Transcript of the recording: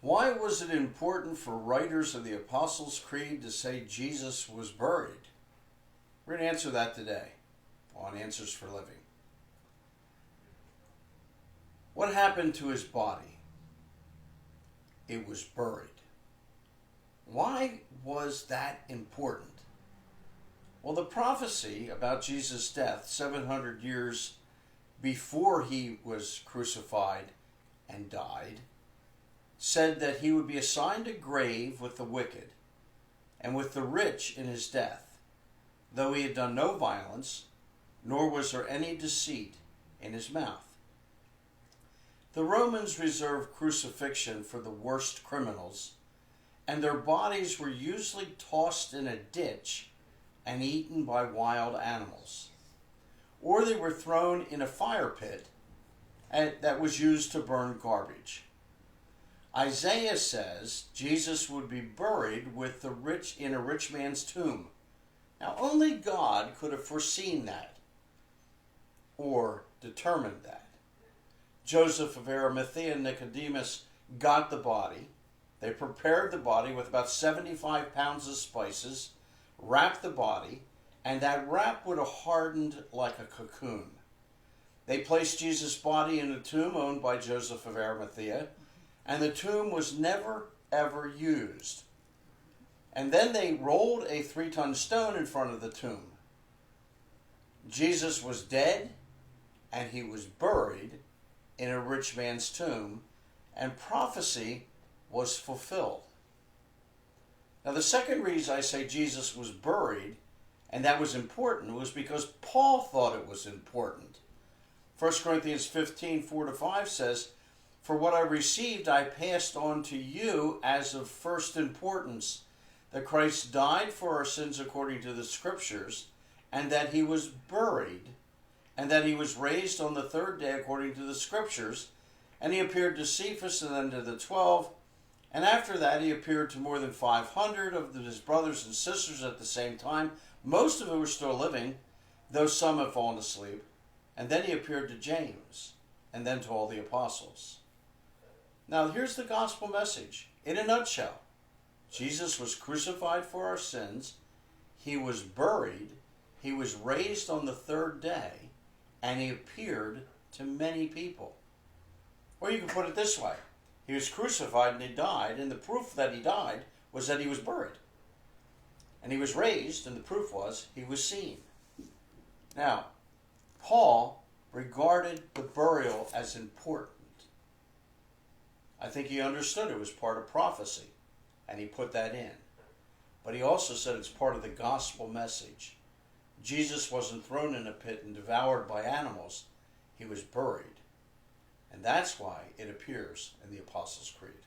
Why was it important for writers of the Apostles' Creed to say Jesus was buried? We're going to answer that today on Answers for Living. What happened to his body? It was buried. Why was that important? Well, the prophecy about Jesus' death 700 years before he was crucified and died said that he would be assigned a grave with the wicked and with the rich in his death, though he had done no violence, nor was there any deceit in his mouth. The Romans reserved crucifixion for the worst criminals, and their bodies were usually tossed in a ditch and eaten by wild animals, or they were thrown in a fire pit that was used to burn garbage. Isaiah says Jesus would be buried with the rich in a rich man's tomb. Now, only God could have foreseen that or determined that. Joseph of Arimathea and Nicodemus got the body. They prepared the body with about 75 pounds of spices, wrapped the body, and that wrap would have hardened like a cocoon. They placed Jesus' body in a tomb owned by Joseph of Arimathea, and the tomb was never, ever used. And then they rolled a 3-ton stone in front of the tomb. Jesus was dead, and he was buried in a rich man's tomb, and prophecy was fulfilled. Now, the second reason I say Jesus was buried, and that was important, was because Paul thought it was important. 1 Corinthians 15, 4-5 says, "For what I received I passed on to you as of first importance, that Christ died for our sins according to the Scriptures, and that he was buried, and that he was raised on the third day according to the Scriptures, and he appeared to Cephas and then to the 12, and after that he appeared to more than 500 of his brothers and sisters at the same time, most of whom are still living, though some have fallen asleep. And then he appeared to James, and then to all the apostles." Now here's the gospel message. In a nutshell, Jesus was crucified for our sins, he was buried, he was raised on the third day, and he appeared to many people. Or you can put it this way. He was crucified and he died, and the proof that he died was that he was buried. And he was raised, and the proof was he was seen. Now, Paul regarded the burial as important. I think he understood it was part of prophecy, and he put that in. But he also said it's part of the gospel message. Jesus wasn't thrown in a pit and devoured by animals. He was buried. And that's why it appears in the Apostles' Creed.